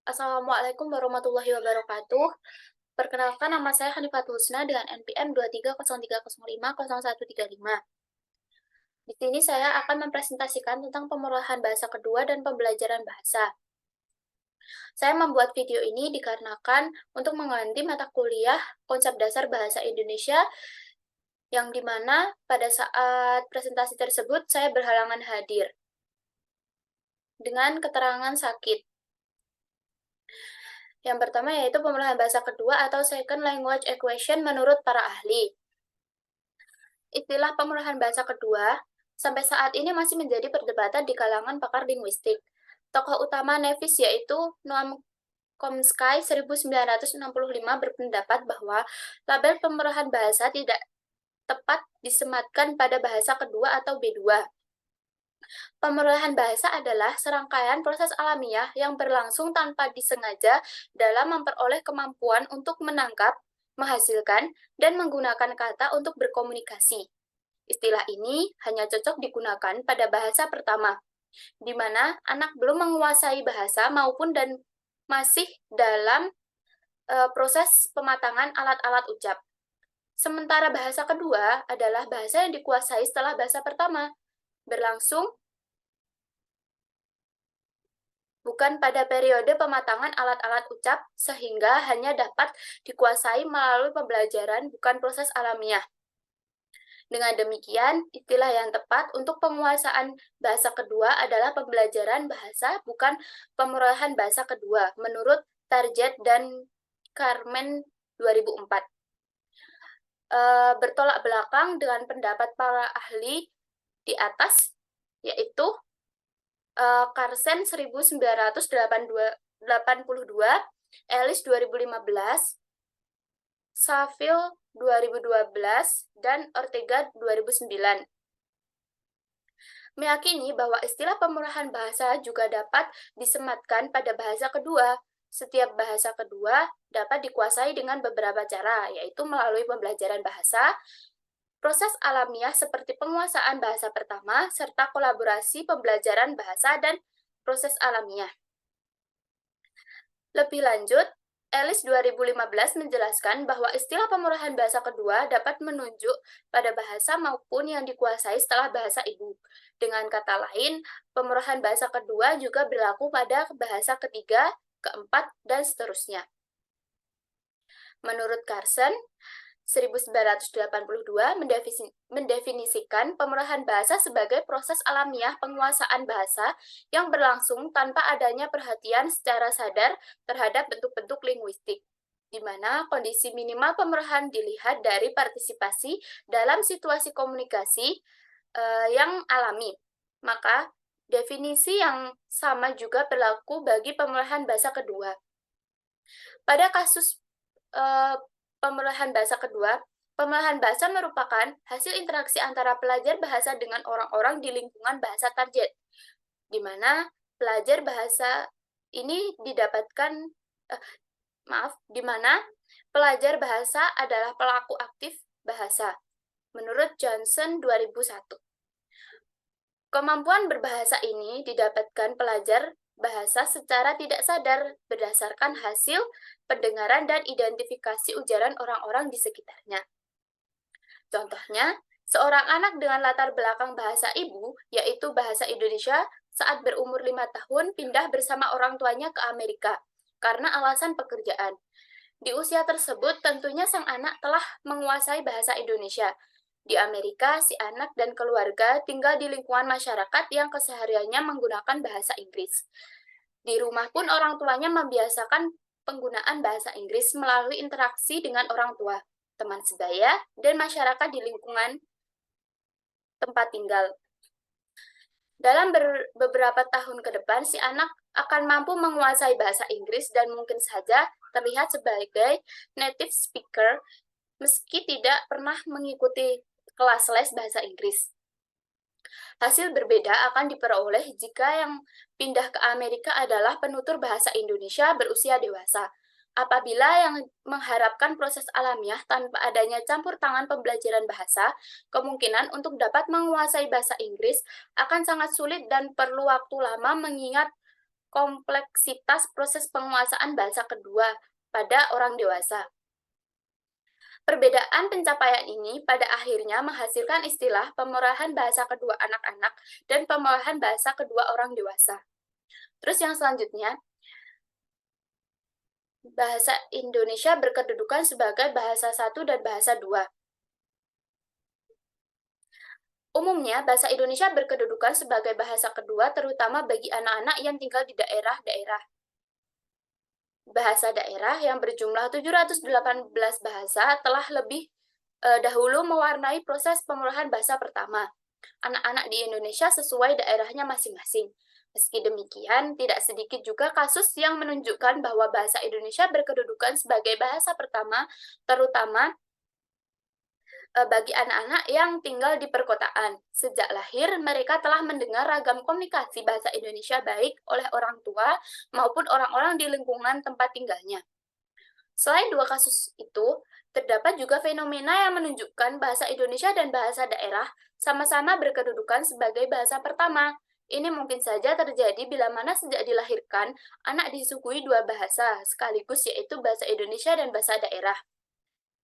Assalamualaikum warahmatullahi wabarakatuh. Perkenalkan, nama saya Hanifatul Husna dengan NPM 23030500135. Di sini saya akan mempresentasikan tentang pemrograman bahasa kedua dan pembelajaran bahasa. Saya membuat video ini dikarenakan untuk mengganti mata kuliah konsep dasar bahasa Indonesia yang dimana pada saat presentasi tersebut saya berhalangan hadir dengan keterangan sakit. Yang pertama yaitu pemrograman bahasa kedua atau second language acquisition menurut para ahli. Istilah pemrograman bahasa kedua sampai saat ini masih menjadi perdebatan di kalangan pakar linguistik. Tokoh utama Nevis yaitu Noam Chomsky 1965 berpendapat bahwa label pemrograman bahasa tidak tepat disematkan pada bahasa kedua atau B2. Pemrograman bahasa adalah serangkaian proses alamiah yang berlangsung tanpa disengaja dalam memperoleh kemampuan untuk menangkap, menghasilkan, dan menggunakan kata untuk berkomunikasi. Istilah ini hanya cocok digunakan pada bahasa pertama, di mana anak belum menguasai bahasa maupun dan masih dalam proses pematangan alat-alat ucap. Sementara bahasa kedua adalah bahasa yang dikuasai setelah bahasa pertama, berlangsung bukan pada periode pematangan alat-alat ucap, sehingga hanya dapat dikuasai melalui pembelajaran, bukan proses alamiah. Dengan demikian, istilah yang tepat untuk penguasaan bahasa kedua adalah pembelajaran bahasa, bukan pemrograman bahasa kedua, menurut Target dan Carmen 2004. Bertolak belakang dengan pendapat para ahli di atas, yaitu Carson 1982, Ellis 2015, Saville 2012, dan Ortega 2009. Meyakini bahwa istilah pemrograman bahasa juga dapat disematkan pada bahasa kedua. Setiap bahasa kedua dapat dikuasai dengan beberapa cara, yaitu melalui pembelajaran bahasa, proses alamiah seperti penguasaan bahasa pertama, serta kolaborasi pembelajaran bahasa dan proses alamiah. Lebih lanjut, Ellis 2015 menjelaskan bahwa istilah pemrograman bahasa kedua dapat menunjuk pada bahasa maupun yang dikuasai setelah bahasa ibu. Dengan kata lain, pemrograman bahasa kedua juga berlaku pada bahasa ketiga, keempat, dan seterusnya. Menurut Carson, 1982 mendefinisikan pemrograman bahasa sebagai proses alamiah penguasaan bahasa yang berlangsung tanpa adanya perhatian secara sadar terhadap bentuk-bentuk linguistik, di mana kondisi minimal pemrograman dilihat dari partisipasi dalam situasi komunikasi yang alami. Maka, definisi yang sama juga berlaku bagi pemrograman bahasa kedua. Pada kasus pemrograman bahasa kedua, pemrograman bahasa merupakan hasil interaksi antara pelajar bahasa dengan orang-orang di lingkungan bahasa target, di mana pelajar bahasa ini didapatkan, di mana pelajar bahasa adalah pelaku aktif bahasa, menurut Johnson 2001. Kemampuan berbahasa ini didapatkan pelajar bahasa secara tidak sadar berdasarkan hasil pendengaran dan identifikasi ujaran orang-orang di sekitarnya. Contohnya, seorang anak dengan latar belakang bahasa ibu, yaitu bahasa Indonesia, saat berumur 5 tahun pindah bersama orang tuanya ke Amerika karena alasan pekerjaan. Di usia tersebut, tentunya sang anak telah menguasai bahasa Indonesia. Di Amerika, si anak dan keluarga tinggal di lingkungan masyarakat yang kesehariannya menggunakan bahasa Inggris. Di rumah pun orang tuanya membiasakan penggunaan bahasa Inggris melalui interaksi dengan orang tua, teman sebaya, dan masyarakat di lingkungan tempat tinggal. Dalam beberapa tahun ke depan, si anak akan mampu menguasai bahasa Inggris dan mungkin saja terlihat sebagai native speaker meski tidak pernah mengikuti kelas les bahasa Inggris. Hasil berbeda akan diperoleh jika yang pindah ke Amerika adalah penutur bahasa Indonesia berusia dewasa. Apabila yang mengharapkan proses alamiah tanpa adanya campur tangan pembelajaran bahasa, kemungkinan untuk dapat menguasai bahasa Inggris akan sangat sulit dan perlu waktu lama mengingat kompleksitas proses penguasaan bahasa kedua pada orang dewasa. Perbedaan pencapaian ini pada akhirnya menghasilkan istilah pemerahan bahasa kedua anak-anak dan pemerahan bahasa kedua orang dewasa. Terus yang selanjutnya, bahasa Indonesia berkedudukan sebagai bahasa satu dan bahasa dua. Umumnya, bahasa Indonesia berkedudukan sebagai bahasa kedua terutama bagi anak-anak yang tinggal di daerah-daerah. Bahasa daerah yang berjumlah 718 bahasa telah lebih dahulu mewarnai proses pemulahan bahasa pertama anak-anak di Indonesia sesuai daerahnya masing-masing. Meski demikian, tidak sedikit juga kasus yang menunjukkan bahwa bahasa Indonesia berkedudukan sebagai bahasa pertama, terutama bagi anak-anak yang tinggal di perkotaan. Sejak lahir, mereka telah mendengar ragam komunikasi bahasa Indonesia baik oleh orang tua maupun orang-orang di lingkungan tempat tinggalnya. Selain dua kasus itu, terdapat juga fenomena yang menunjukkan bahasa Indonesia dan bahasa daerah sama-sama berkedudukan sebagai bahasa pertama. Ini mungkin saja terjadi bila mana sejak dilahirkan, anak disuguhi dua bahasa, sekaligus yaitu bahasa Indonesia dan bahasa daerah.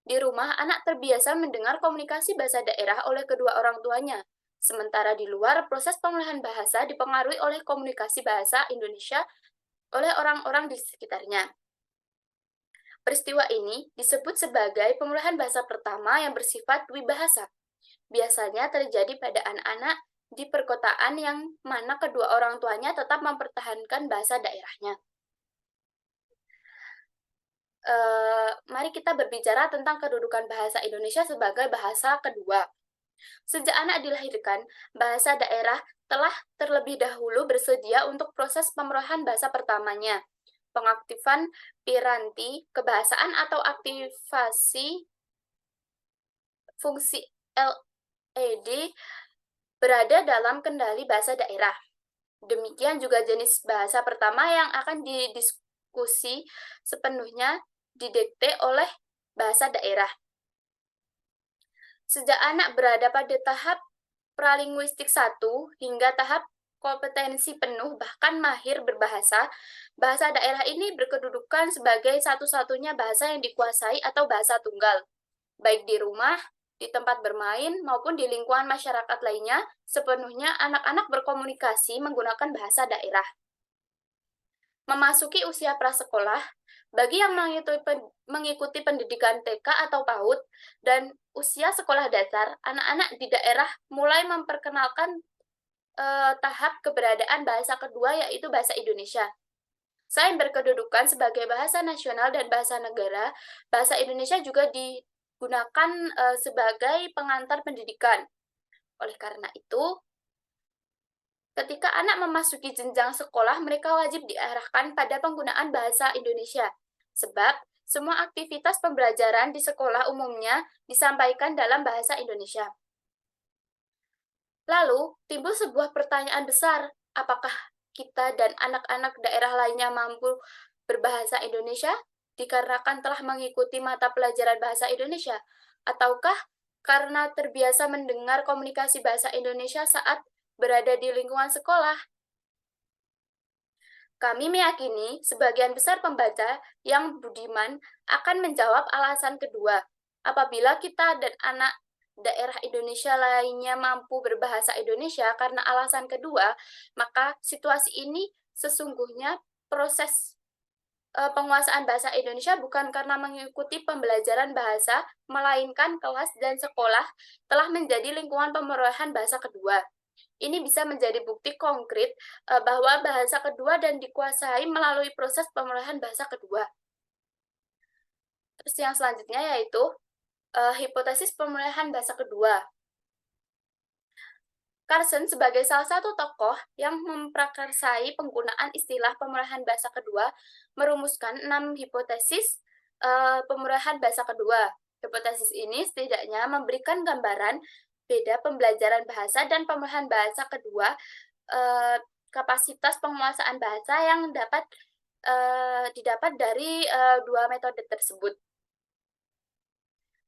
Di rumah, anak terbiasa mendengar komunikasi bahasa daerah oleh kedua orang tuanya. Sementara di luar, proses pemilihan bahasa dipengaruhi oleh komunikasi bahasa Indonesia oleh orang-orang di sekitarnya. Peristiwa ini disebut sebagai pemulihan bahasa pertama yang bersifat dwibahasa. Biasanya terjadi pada anak-anak di perkotaan yang mana kedua orang tuanya tetap mempertahankan bahasa daerahnya. Mari kita berbicara tentang kedudukan bahasa Indonesia sebagai bahasa kedua. Sejak anak dilahirkan, bahasa daerah telah terlebih dahulu bersedia untuk proses pemrograman bahasa pertamanya. Pengaktifan piranti kebahasaan atau aktivasi fungsi LED berada dalam kendali bahasa daerah. Demikian juga jenis bahasa pertama yang akan didiskusi sepenuhnya didikte oleh bahasa daerah. Sejak anak berada pada tahap pralinguistik 1 hingga tahap kompetensi penuh bahkan mahir berbahasa, bahasa daerah ini berkedudukan sebagai satu-satunya bahasa yang dikuasai atau bahasa tunggal. Baik di rumah, di tempat bermain, maupun di lingkungan masyarakat lainnya, sepenuhnya anak-anak berkomunikasi menggunakan bahasa daerah. Memasuki usia prasekolah, bagi yang mengikuti pendidikan TK atau PAUD dan usia sekolah dasar, anak-anak di daerah mulai memperkenalkan tahap keberadaan bahasa kedua yaitu bahasa Indonesia. Selain berkedudukan sebagai bahasa nasional dan bahasa negara, bahasa Indonesia juga digunakan sebagai pengantar pendidikan. Oleh karena itu, ketika anak memasuki jenjang sekolah, mereka wajib diarahkan pada penggunaan bahasa Indonesia, sebab semua aktivitas pembelajaran di sekolah umumnya disampaikan dalam bahasa Indonesia. Lalu, timbul sebuah pertanyaan besar, apakah kita dan anak-anak daerah lainnya mampu berbahasa Indonesia dikarenakan telah mengikuti mata pelajaran bahasa Indonesia, ataukah karena terbiasa mendengar komunikasi bahasa Indonesia saat berada di lingkungan sekolah? Kami meyakini sebagian besar pembaca yang budiman akan menjawab alasan kedua. Apabila kita dan anak daerah Indonesia lainnya mampu berbahasa Indonesia karena alasan kedua, maka situasi ini sesungguhnya proses penguasaan bahasa Indonesia bukan karena mengikuti pembelajaran bahasa, melainkan kelas dan sekolah telah menjadi lingkungan pemrograman bahasa kedua. Ini bisa menjadi bukti konkret bahwa bahasa kedua dan dikuasai melalui proses pemrograman bahasa kedua. Terus yang selanjutnya yaitu hipotesis pemrograman bahasa kedua. Carson sebagai salah satu tokoh yang memprakarsai penggunaan istilah pemrograman bahasa kedua merumuskan 6 hipotesis pemrograman bahasa kedua. Hipotesis ini setidaknya memberikan gambaran beda pembelajaran bahasa dan pemrograman bahasa kedua, kapasitas penguasaan bahasa yang didapat dari dua metode tersebut.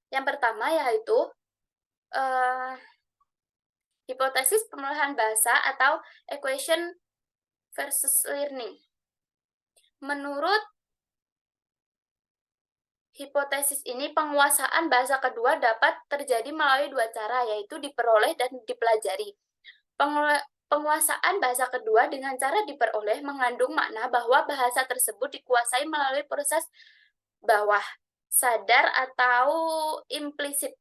Yang pertama yaitu hipotesis pemrograman bahasa atau equation versus learning. Menurut hipotesis ini, penguasaan bahasa kedua dapat terjadi melalui dua cara, yaitu diperoleh dan dipelajari. Penguasaan bahasa kedua dengan cara diperoleh mengandung makna bahwa bahasa tersebut dikuasai melalui proses bawah sadar atau implisit.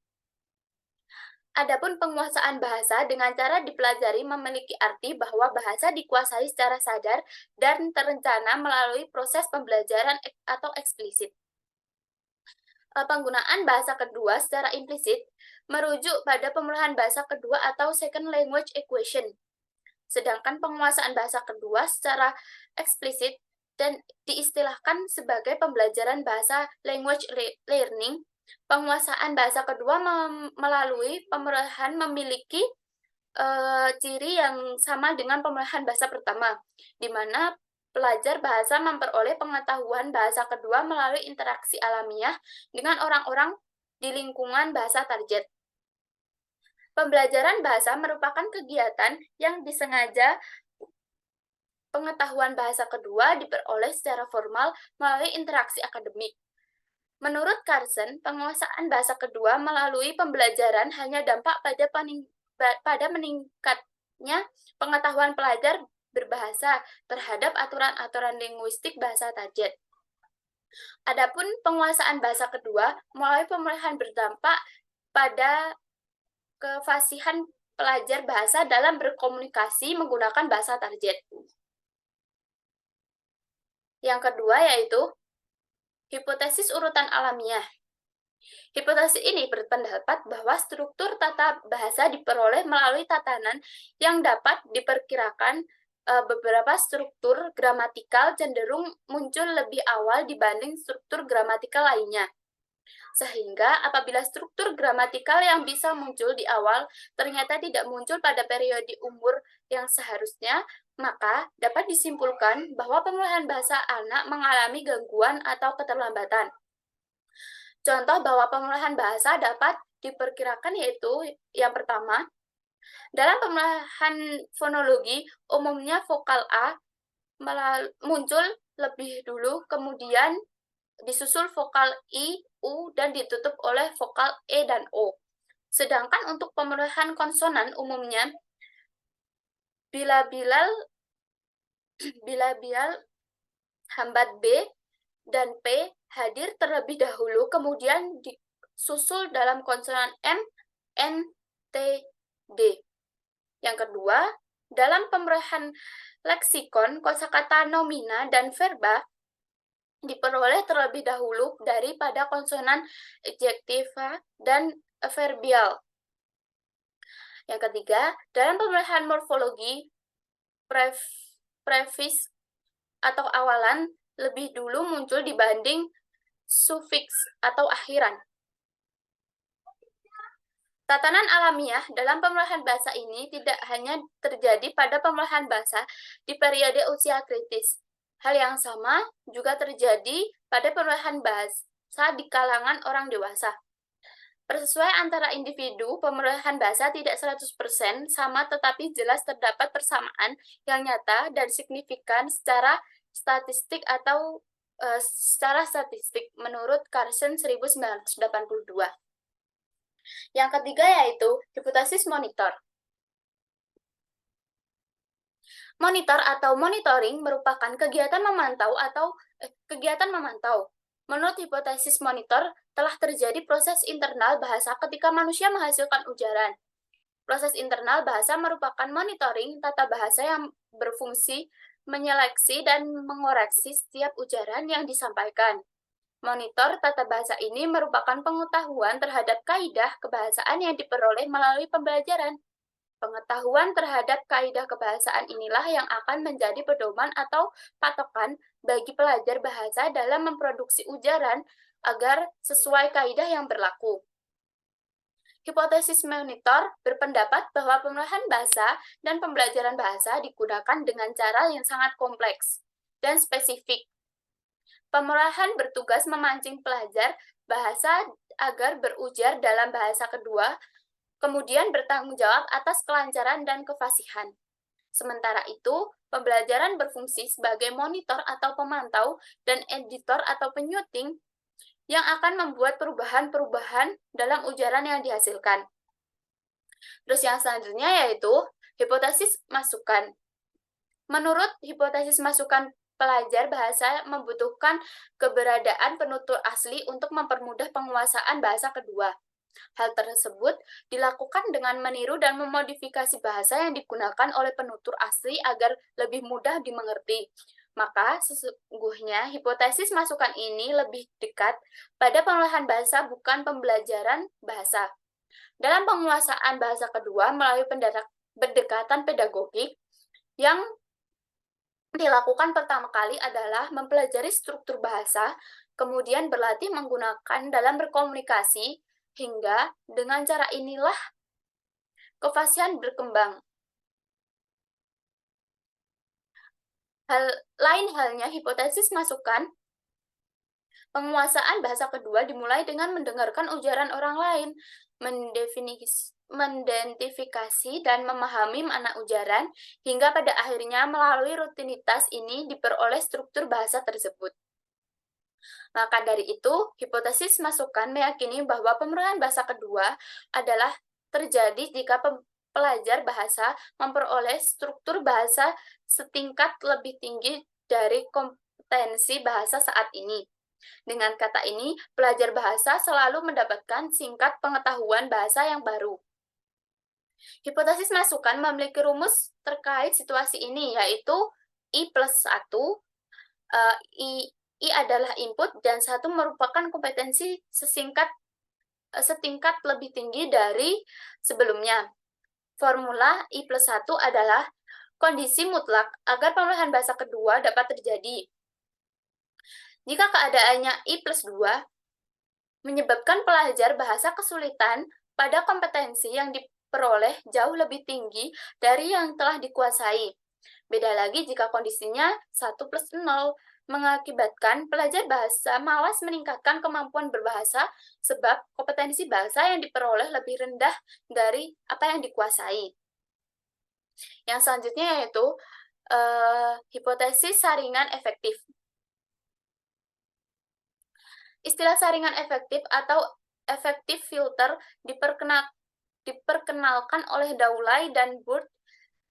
Adapun penguasaan bahasa dengan cara dipelajari memiliki arti bahwa bahasa dikuasai secara sadar dan terencana melalui proses pembelajaran atau eksplisit. Penggunaan bahasa kedua secara implisit merujuk pada pemulihan bahasa kedua atau second language acquisition. Sedangkan penguasaan bahasa kedua secara eksplisit dan diistilahkan sebagai pembelajaran bahasa language learning. Penguasaan bahasa kedua melalui pemulihan memiliki ciri yang sama dengan pemulihan bahasa pertama, di mana pelajar bahasa memperoleh pengetahuan bahasa kedua melalui interaksi alamiah dengan orang-orang di lingkungan bahasa target. Pembelajaran bahasa merupakan kegiatan yang disengaja pengetahuan bahasa kedua diperoleh secara formal melalui interaksi akademik. Menurut Carson, penguasaan bahasa kedua melalui pembelajaran hanya dampak pada meningkatnya pengetahuan pelajar berbahasa terhadap aturan-aturan linguistik bahasa target. Adapun penguasaan bahasa kedua melalui pemulihan berdampak pada kefasihan pelajar bahasa dalam berkomunikasi menggunakan bahasa target. Yang kedua yaitu hipotesis urutan alamiah. Hipotesis ini berpendapat bahwa struktur tata bahasa diperoleh melalui tatanan yang dapat diperkirakan beberapa struktur gramatikal cenderung muncul lebih awal dibanding struktur gramatikal lainnya. Sehingga apabila struktur gramatikal yang bisa muncul di awal ternyata tidak muncul pada periode umur yang seharusnya, maka dapat disimpulkan bahwa pemulihan bahasa anak mengalami gangguan atau keterlambatan. Contoh bahwa pemulihan bahasa dapat diperkirakan yaitu yang pertama, dalam pemulihan fonologi, umumnya vokal A muncul lebih dulu, kemudian disusul vokal I, U, dan ditutup oleh vokal E dan O. Sedangkan untuk pemulihan konsonan umumnya, bila-bilal hambat B dan P hadir terlebih dahulu, kemudian disusul dalam konsonan M, N, T, D. Yang kedua, dalam pemulihan leksikon, kosakata nomina dan verba diperoleh terlebih dahulu daripada konsonan ejektiva dan verbial. Yang ketiga, dalam pemulihan morfologi, prefix atau awalan lebih dulu muncul dibanding sufiks atau akhiran. Tatanan alamiah dalam pemulihan bahasa ini tidak hanya terjadi pada pemulihan bahasa di periode usia kritis. Hal yang sama juga terjadi pada pemulihan bahasa di kalangan orang dewasa. Persesuaian antara individu, pemulihan bahasa tidak 100% sama, tetapi jelas terdapat persamaan yang nyata dan signifikan secara statistik menurut Carson 1982. Yang ketiga yaitu hipotesis monitor. Monitor atau monitoring merupakan kegiatan memantau. Menurut hipotesis monitor, telah terjadi proses internal bahasa ketika manusia menghasilkan ujaran. Proses internal bahasa merupakan monitoring tata bahasa yang berfungsi menyeleksi dan mengoreksi setiap ujaran yang disampaikan. Monitor tata bahasa ini merupakan pengetahuan terhadap kaidah kebahasaan yang diperoleh melalui pembelajaran. Pengetahuan terhadap kaidah kebahasaan inilah yang akan menjadi pedoman atau patokan bagi pelajar bahasa dalam memproduksi ujaran agar sesuai kaidah yang berlaku. Hipotesis monitor berpendapat bahwa pemulihan bahasa dan pembelajaran bahasa digunakan dengan cara yang sangat kompleks dan spesifik. Pemulihan bertugas memancing pelajar bahasa agar berujar dalam bahasa kedua, kemudian bertanggung jawab atas kelancaran dan kefasihan. Sementara itu, Pembelajaran berfungsi sebagai monitor atau pemantau dan editor atau penyuting yang akan membuat perubahan-perubahan dalam ujaran yang dihasilkan. Terus yang selanjutnya yaitu hipotesis masukan. Menurut hipotesis masukan, pelajar bahasa membutuhkan keberadaan penutur asli untuk mempermudah penguasaan bahasa kedua. Hal tersebut dilakukan dengan meniru dan memodifikasi bahasa yang digunakan oleh penutur asli agar lebih mudah dimengerti. Maka, sesungguhnya hipotesis masukan ini lebih dekat pada pengolahan bahasa, bukan pembelajaran bahasa. Dalam penguasaan bahasa kedua melalui pendekatan pedagogik, yang dilakukan pertama kali adalah mempelajari struktur bahasa, kemudian berlatih menggunakan dalam berkomunikasi, hingga dengan cara inilah kefasihan berkembang. Lain halnya hipotesis masukan, penguasaan bahasa kedua dimulai dengan mendengarkan ujaran orang lain, mendentifikasi dan memahami makna ujaran, hingga pada akhirnya melalui rutinitas ini diperoleh struktur bahasa tersebut. Maka dari itu, hipotesis masukan meyakini bahwa pemrograman bahasa kedua adalah terjadi jika pelajar bahasa memperoleh struktur bahasa setingkat lebih tinggi dari kompetensi bahasa saat ini. Dengan kata ini, pelajar bahasa selalu mendapatkan tingkat pengetahuan bahasa yang baru. Hipotesis masukan memiliki rumus terkait situasi ini, yaitu I+1, I adalah input, dan 1 merupakan kompetensi setingkat lebih tinggi dari sebelumnya. Formula I+1 adalah kondisi mutlak agar pemilihan bahasa kedua dapat terjadi. Jika keadaannya I+2 menyebabkan pelajar bahasa kesulitan pada kompetensi yang diperoleh jauh lebih tinggi dari yang telah dikuasai. Beda lagi jika kondisinya 1+0 mengakibatkan pelajar bahasa malas meningkatkan kemampuan berbahasa sebab kompetensi bahasa yang diperoleh lebih rendah dari apa yang dikuasai. Yang selanjutnya yaitu hipotesis saringan efektif. Istilah saringan efektif atau effective filter diperkenalkan oleh Dawley dan Burt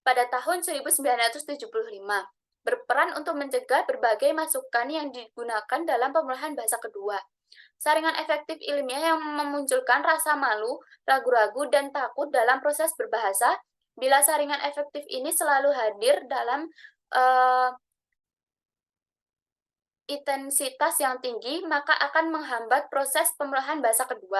pada tahun 1975, berperan untuk mencegah berbagai masukan yang digunakan dalam pemilihan bahasa kedua. Saringan efektif ilmiah yang memunculkan rasa malu, ragu-ragu, dan takut dalam proses berbahasa. Bila saringan efektif ini selalu hadir dalam intensitas yang tinggi, maka akan menghambat proses pemilihan bahasa kedua.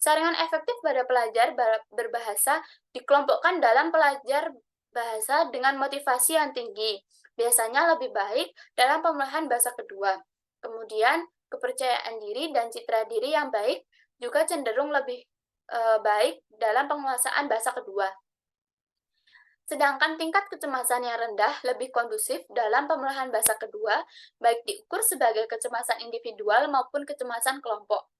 Saringan efektif pada pelajar berbahasa dikelompokkan dalam pelajar bahasa dengan motivasi yang tinggi, biasanya lebih baik dalam pemilihan bahasa kedua. Kemudian, kepercayaan diri dan citra diri yang baik juga cenderung lebih baik dalam penguasaan bahasa kedua. Sedangkan tingkat kecemasan yang rendah lebih kondusif dalam pemilihan bahasa kedua, baik diukur sebagai kecemasan individual maupun kecemasan kelompok.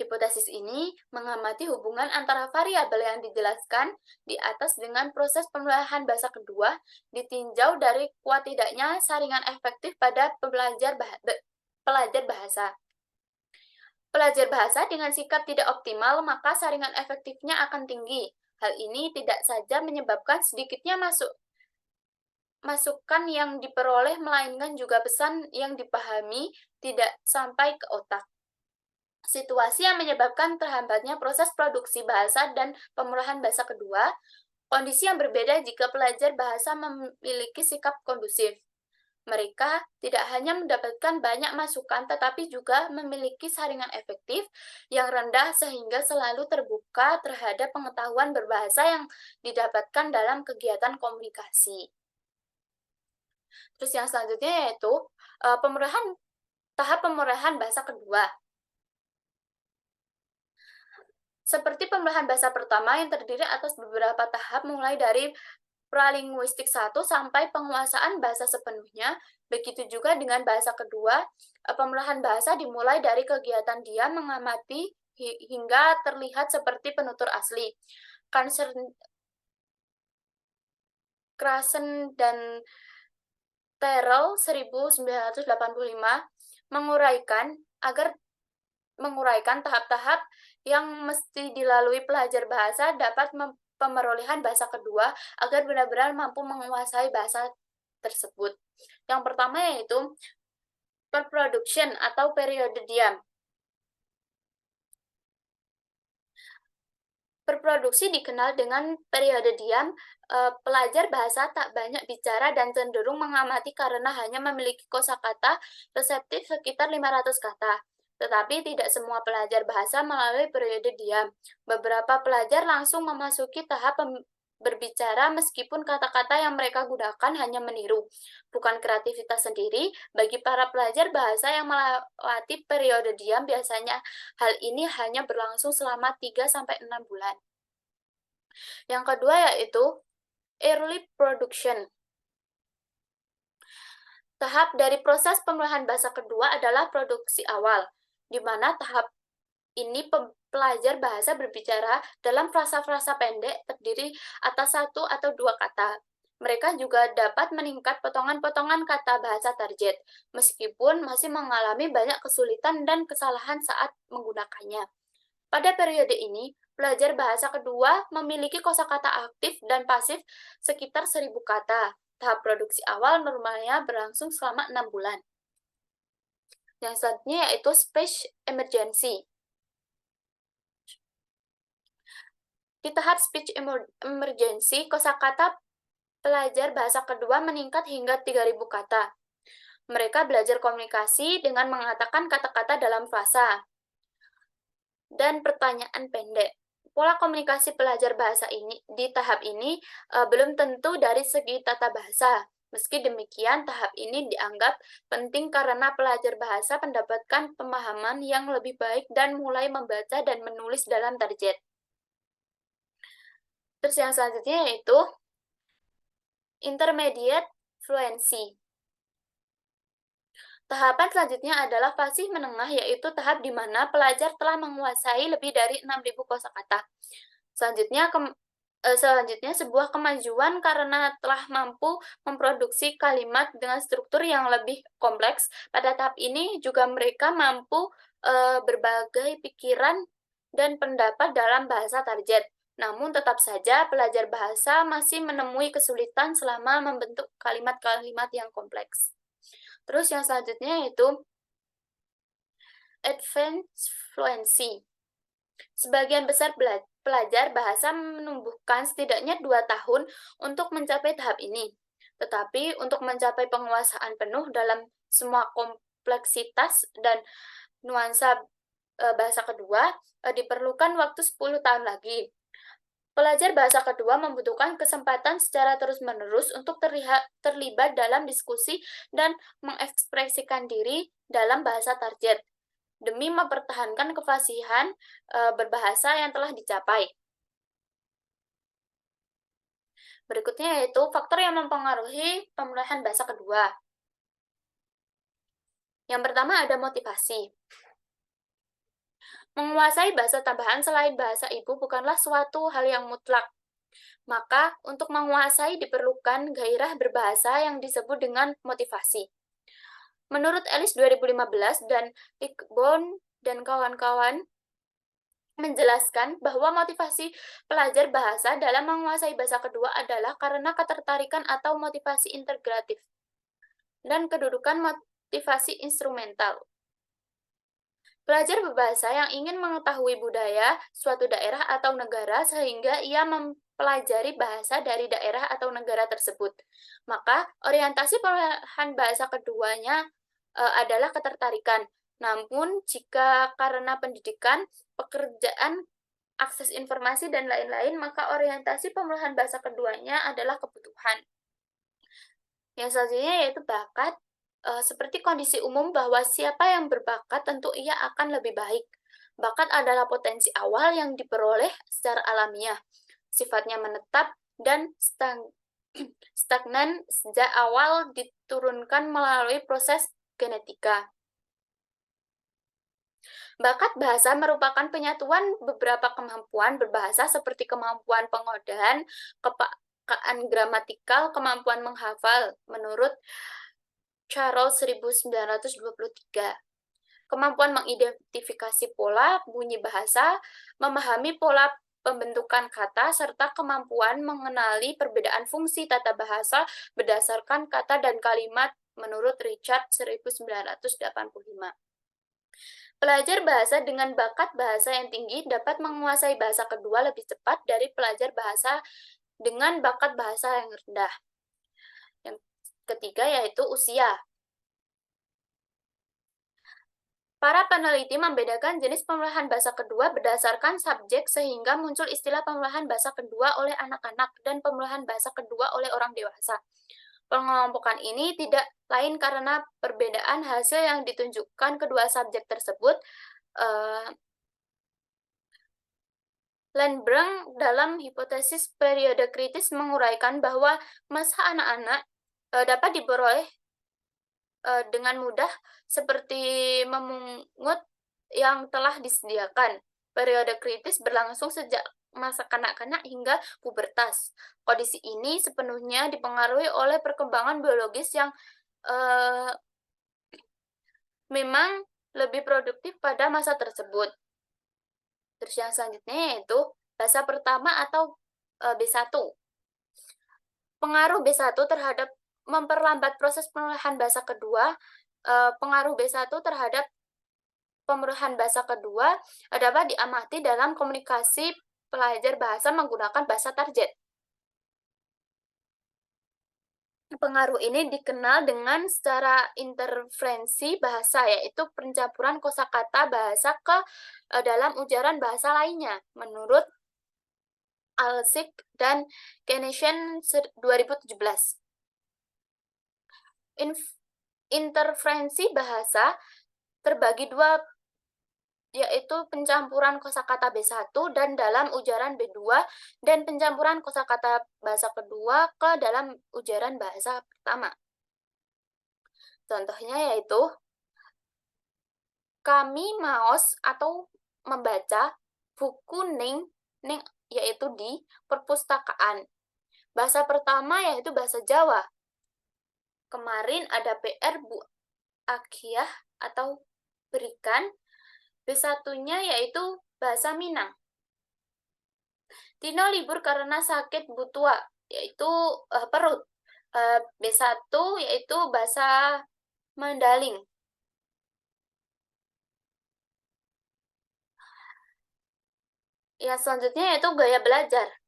Hipotesis ini mengamati hubungan antara variabel yang dijelaskan di atas dengan proses pemilihan bahasa kedua, ditinjau dari kuat tidaknya saringan efektif pada pelajar bahasa. Pelajar bahasa dengan sikap tidak optimal, maka saringan efektifnya akan tinggi. Hal ini tidak saja menyebabkan sedikitnya masukan yang diperoleh, melainkan juga pesan yang dipahami tidak sampai ke otak. Situasi yang menyebabkan terhambatnya proses produksi bahasa dan pemilihan bahasa kedua, kondisi yang berbeda jika pelajar bahasa memiliki sikap kondusif. Mereka tidak hanya mendapatkan banyak masukan, tetapi juga memiliki saringan efektif yang rendah sehingga selalu terbuka terhadap pengetahuan berbahasa yang didapatkan dalam kegiatan komunikasi. Terus yang selanjutnya yaitu tahap pemilihan bahasa kedua. Seperti pemilihan bahasa pertama yang terdiri atas beberapa tahap mulai dari pralinguistik 1 sampai penguasaan bahasa sepenuhnya, begitu juga dengan bahasa kedua, pemilihan bahasa dimulai dari kegiatan dia mengamati hingga terlihat seperti penutur asli. Krasen dan Terrell 1985 menguraikan tahap-tahap yang mesti dilalui pelajar bahasa dapat pemerolehan bahasa kedua agar benar-benar mampu menguasai bahasa tersebut. Yang pertama yaitu pre-production atau periode diam. Berproduksi dikenal dengan periode diam, pelajar bahasa tak banyak bicara dan cenderung mengamati karena hanya memiliki kosakata reseptif sekitar 500 kata. Tetapi tidak semua pelajar bahasa melalui periode diam. Beberapa pelajar langsung memasuki tahap berbicara meskipun kata-kata yang mereka gunakan hanya meniru, bukan kreativitas sendiri. Bagi para pelajar bahasa yang melewati periode diam, biasanya hal ini hanya berlangsung selama 3-6 bulan. Yang kedua yaitu early production. Tahap dari proses pemulihan bahasa kedua adalah produksi awal, di mana tahap ini pelajar bahasa berbicara dalam frasa-frasa pendek terdiri atas 1 atau 2 kata. Mereka juga dapat meningkat potongan-potongan kata bahasa target, meskipun masih mengalami banyak kesulitan dan kesalahan saat menggunakannya. Pada periode ini, pelajar bahasa kedua memiliki kosakata aktif dan pasif sekitar 1.000 kata. Tahap produksi awal normalnya berlangsung selama 6 bulan. Yang selanjutnya yaitu speech emergency. Di tahap speech emergency, kosakata pelajar bahasa kedua meningkat hingga 3.000 kata. Mereka belajar komunikasi dengan mengatakan kata-kata dalam frasa dan pertanyaan pendek. Pola komunikasi pelajar bahasa ini di tahap ini belum tentu dari segi tata bahasa. Meski demikian, tahap ini dianggap penting karena pelajar bahasa mendapatkan pemahaman yang lebih baik dan mulai membaca dan menulis dalam target. Terus yang selanjutnya yaitu intermediate fluency. Tahapan selanjutnya adalah fasih menengah, yaitu tahap di mana pelajar telah menguasai lebih dari 6.000 kosakata. Selanjutnya sebuah kemajuan karena telah mampu memproduksi kalimat dengan struktur yang lebih kompleks. Pada tahap ini juga mereka mampu berbagai pikiran dan pendapat dalam bahasa target. Namun tetap saja pelajar bahasa masih menemui kesulitan selama membentuk kalimat-kalimat yang kompleks. Terus yang selanjutnya yaitu advanced fluency. Sebagian besar pelajar bahasa menumbuhkan setidaknya 2 tahun untuk mencapai tahap ini. Tetapi untuk mencapai penguasaan penuh dalam semua kompleksitas dan nuansa bahasa kedua, diperlukan waktu 10 tahun lagi. Pelajar bahasa kedua membutuhkan kesempatan secara terus-menerus untuk terlibat dalam diskusi dan mengekspresikan diri dalam bahasa target, demi mempertahankan kefasihan berbahasa yang telah dicapai. Berikutnya yaitu faktor yang mempengaruhi pemulihan bahasa kedua. Yang pertama ada motivasi. Menguasai bahasa tambahan selain bahasa ibu bukanlah suatu hal yang mutlak. Maka, untuk menguasai diperlukan gairah berbahasa yang disebut dengan motivasi. Menurut Ellis 2015 dan Tickborn dan kawan-kawan menjelaskan bahwa motivasi pelajar bahasa dalam menguasai bahasa kedua adalah karena ketertarikan atau motivasi integratif dan kedudukan motivasi instrumental. Pelajar berbahasa yang ingin mengetahui budaya suatu daerah atau negara sehingga ia mempelajari bahasa dari daerah atau negara tersebut. Maka, orientasi pemulihan bahasa keduanya adalah ketertarikan. Namun, jika karena pendidikan, pekerjaan, akses informasi, dan lain-lain, maka orientasi pemulihan bahasa keduanya adalah kebutuhan. Yang selanjutnya yaitu bakat. Seperti kondisi umum bahwa siapa yang berbakat tentu ia akan lebih baik. Bakat adalah potensi awal yang diperoleh secara alamiah. Sifatnya menetap dan stagnan sejak awal diturunkan melalui proses genetika. Bakat bahasa merupakan penyatuan beberapa kemampuan berbahasa seperti kemampuan pengodahan, gramatikal, kemampuan menghafal, menurut Charles 1923. Kemampuan mengidentifikasi pola bunyi bahasa, memahami pola pembentukan kata, serta kemampuan mengenali perbedaan fungsi tata bahasa berdasarkan kata dan kalimat menurut Richard 1985. Pelajar bahasa dengan bakat bahasa yang tinggi dapat menguasai bahasa kedua lebih cepat dari pelajar bahasa dengan bakat bahasa yang rendah. Yang ketiga yaitu usia. Para peneliti membedakan jenis pemilihan bahasa kedua berdasarkan subjek sehingga muncul istilah pemilihan bahasa kedua oleh anak-anak dan pemilihan bahasa kedua oleh orang dewasa. Pengelompokan ini tidak lain karena perbedaan hasil yang ditunjukkan kedua subjek tersebut. Landbrung dalam hipotesis periode kritis menguraikan bahwa masa anak-anak dapat diperoleh dengan mudah seperti memungut yang telah disediakan. Periode kritis berlangsung sejak masa kanak-kanak hingga pubertas. Kondisi ini sepenuhnya dipengaruhi oleh perkembangan biologis yang memang lebih produktif pada masa tersebut. Terus yang selanjutnya yaitu bahasa pertama atau B1. Pengaruh B1 terhadap memperlambat proses pemilihan bahasa kedua. Pengaruh B1 terhadap pemilihan bahasa kedua dapat diamati dalam komunikasi pelajar bahasa menggunakan bahasa target. Pengaruh ini dikenal dengan secara interferensi bahasa, yaitu pencampuran kosakata bahasa ke dalam ujaran bahasa lainnya, menurut Alsik dan Keynesian 2017. Interferensi bahasa terbagi dua, yaitu pencampuran kosakata B1 dan dalam ujaran B2 dan pencampuran kosakata bahasa kedua ke dalam ujaran bahasa pertama. Contohnya yaitu kami maos atau membaca buku ning yaitu di perpustakaan. Bahasa pertama yaitu bahasa Jawa. Kemarin ada PR Bu Akhiah atau berikan. B1-nya yaitu bahasa Minang. Tino libur karena sakit butua, yaitu perut. B1 yaitu bahasa Mandaling. Ya, selanjutnya yaitu gaya belajar.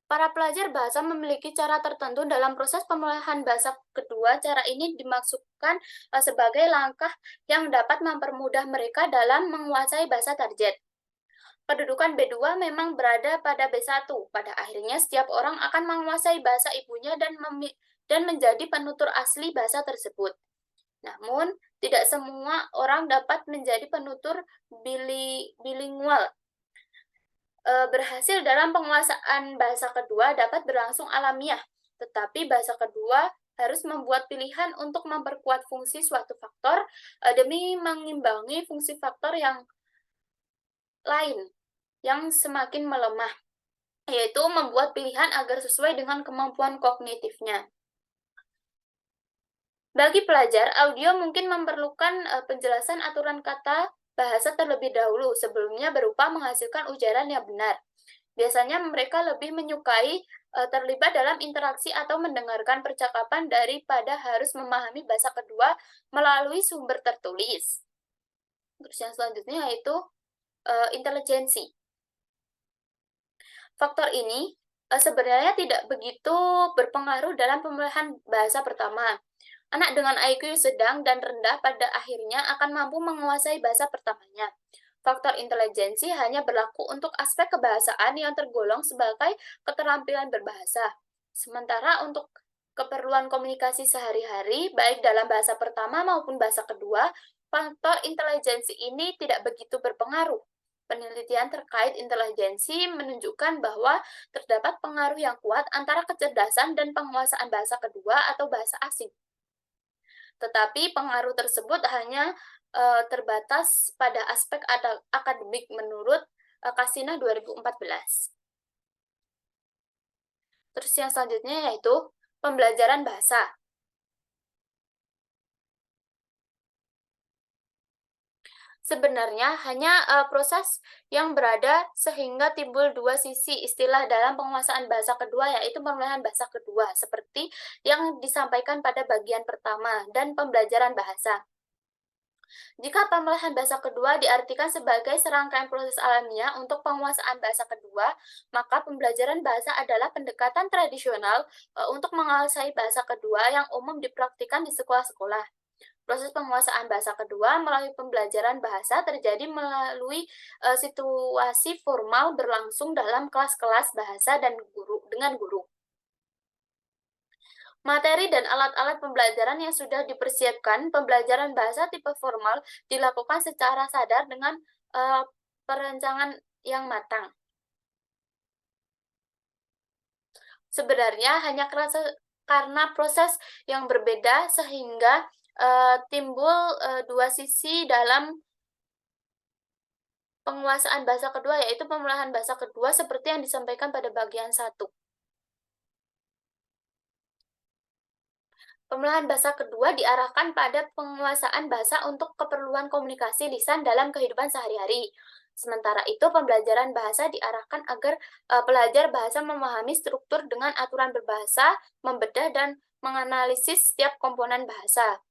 Para pelajar bahasa memiliki cara tertentu dalam proses pemilihan bahasa kedua. Cara ini dimaksudkan sebagai langkah yang dapat mempermudah mereka dalam menguasai bahasa target. Kedudukan B2 memang berada pada B1. Pada akhirnya, setiap orang akan menguasai bahasa ibunya dan menjadi penutur asli bahasa tersebut. Namun, tidak semua orang dapat menjadi penutur bilingual. Berhasil dalam penguasaan bahasa kedua dapat berlangsung alamiah, tetapi bahasa kedua harus membuat pilihan untuk memperkuat fungsi suatu faktor demi mengimbangi fungsi faktor yang lain yang semakin melemah, yaitu membuat pilihan agar sesuai dengan kemampuan kognitifnya. Bagi pelajar, audio mungkin memerlukan penjelasan aturan kata bahasa terlebih dahulu sebelumnya berupa menghasilkan ujaran yang benar. Biasanya mereka lebih menyukai terlibat dalam interaksi atau mendengarkan percakapan daripada harus memahami bahasa kedua melalui sumber tertulis. Terus yang selanjutnya yaitu intelijensi. Faktor ini sebenarnya tidak begitu berpengaruh dalam pemilihan bahasa pertama. Anak dengan IQ sedang dan rendah pada akhirnya akan mampu menguasai bahasa pertamanya. Faktor intelijensi hanya berlaku untuk aspek kebahasaan yang tergolong sebagai keterampilan berbahasa. Sementara untuk keperluan komunikasi sehari-hari, baik dalam bahasa pertama maupun bahasa kedua, faktor intelijensi ini tidak begitu berpengaruh. Penelitian terkait intelijensi menunjukkan bahwa terdapat pengaruh yang kuat antara kecerdasan dan penguasaan bahasa kedua atau bahasa asing. Tetapi pengaruh tersebut hanya terbatas pada aspek akademik menurut Kasina 2014. Terus yang selanjutnya yaitu pembelajaran bahasa. Sebenarnya hanya proses yang berada sehingga timbul dua sisi istilah dalam penguasaan bahasa kedua, yaitu pemilihan bahasa kedua, seperti yang disampaikan pada bagian pertama, dan pembelajaran bahasa. Jika pemilihan bahasa kedua diartikan sebagai serangkaian proses alamiah untuk penguasaan bahasa kedua, maka pembelajaran bahasa adalah pendekatan tradisional untuk menguasai bahasa kedua yang umum dipraktikkan di sekolah-sekolah. Proses penguasaan bahasa kedua melalui pembelajaran bahasa terjadi melalui situasi formal berlangsung dalam kelas-kelas bahasa dan dengan guru. Materi dan alat-alat pembelajaran yang sudah dipersiapkan, pembelajaran bahasa tipe formal dilakukan secara sadar dengan perencanaan yang matang. Sebenarnya hanya karena proses yang berbeda sehingga timbul dua sisi dalam penguasaan bahasa kedua, yaitu pemilihan bahasa kedua seperti yang disampaikan pada bagian 1. Pemilihan bahasa kedua diarahkan pada penguasaan bahasa untuk keperluan komunikasi lisan dalam kehidupan sehari-hari. Sementara itu, pembelajaran bahasa diarahkan agar pelajar bahasa memahami struktur dengan aturan berbahasa, membedah dan menganalisis setiap komponen bahasa.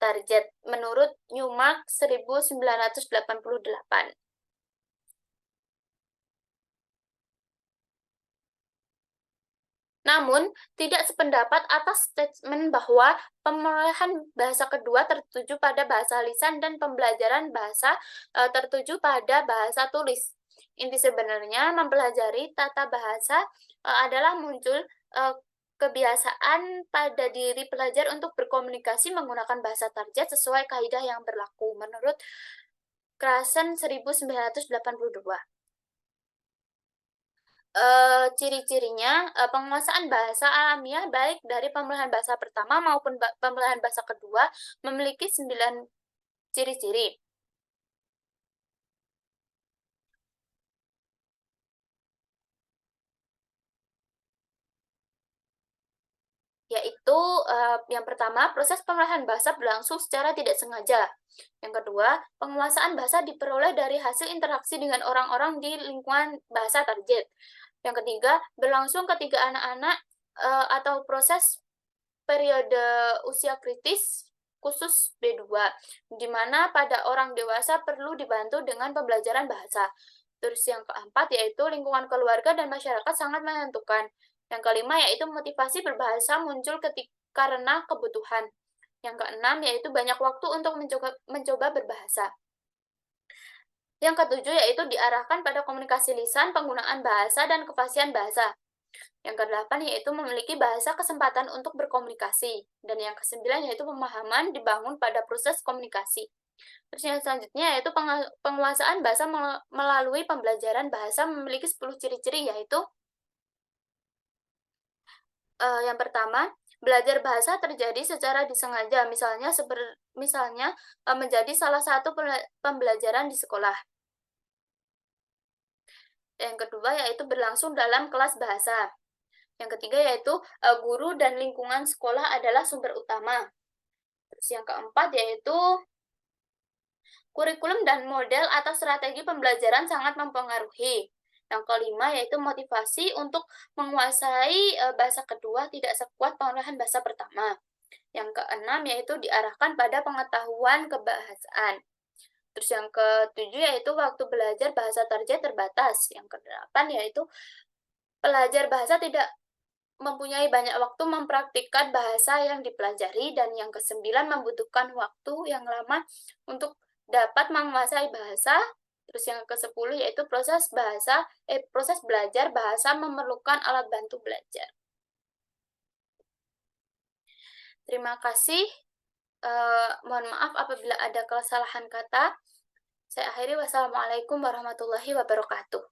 Target menurut Newmark 1988. Namun, tidak sependapat atas statement bahwa pemilihan bahasa kedua tertuju pada bahasa lisan dan pembelajaran bahasa tertuju pada bahasa tulis. Inti sebenarnya mempelajari tata bahasa adalah muncul kebiasaan pada diri pelajar untuk berkomunikasi menggunakan bahasa target sesuai kaidah yang berlaku menurut Krasen 1982. Ciri-cirinya, penguasaan bahasa alamiah baik dari pemilihan bahasa pertama maupun pemilihan bahasa kedua memiliki 9 ciri-ciri, yaitu yang pertama, proses pemilihan bahasa berlangsung secara tidak sengaja. Yang kedua, penguasaan bahasa diperoleh dari hasil interaksi dengan orang-orang di lingkungan bahasa target. Yang ketiga, berlangsung ketika anak-anak atau proses periode usia kritis khusus B2, di mana pada orang dewasa perlu dibantu dengan pembelajaran bahasa. Terus yang keempat yaitu lingkungan keluarga dan masyarakat sangat menentukan. Yang kelima yaitu motivasi berbahasa muncul karena kebutuhan. Yang keenam yaitu banyak waktu untuk mencoba berbahasa. Yang ketujuh yaitu diarahkan pada komunikasi lisan, penggunaan bahasa, dan kefasihan bahasa. Yang kedelapan yaitu memiliki bahasa kesempatan untuk berkomunikasi. Dan yang kesembilan yaitu pemahaman dibangun pada proses komunikasi. Terus yang selanjutnya yaitu penguasaan bahasa melalui pembelajaran bahasa memiliki 10 ciri-ciri yaitu yang pertama, belajar bahasa terjadi secara disengaja, misalnya menjadi salah satu pembelajaran di sekolah. Yang kedua yaitu berlangsung dalam kelas bahasa. Yang ketiga yaitu guru dan lingkungan sekolah adalah sumber utama. Terus yang keempat yaitu kurikulum dan model atau strategi pembelajaran sangat mempengaruhi. Yang kelima yaitu motivasi untuk menguasai bahasa kedua tidak sekuat pemilihan bahasa pertama. Yang keenam yaitu diarahkan pada pengetahuan kebahasaan. Terus yang ketujuh yaitu waktu belajar bahasa target terbatas. Yang kedelapan yaitu pelajar bahasa tidak mempunyai banyak waktu mempraktikkan bahasa yang dipelajari, dan yang kesembilan membutuhkan waktu yang lama untuk dapat menguasai bahasa. Terus yang ke-10 yaitu proses belajar bahasa memerlukan alat bantu belajar. Terima kasih. Mohon maaf apabila ada kesalahan kata. Saya akhiri, wassalamualaikum warahmatullahi wabarakatuh.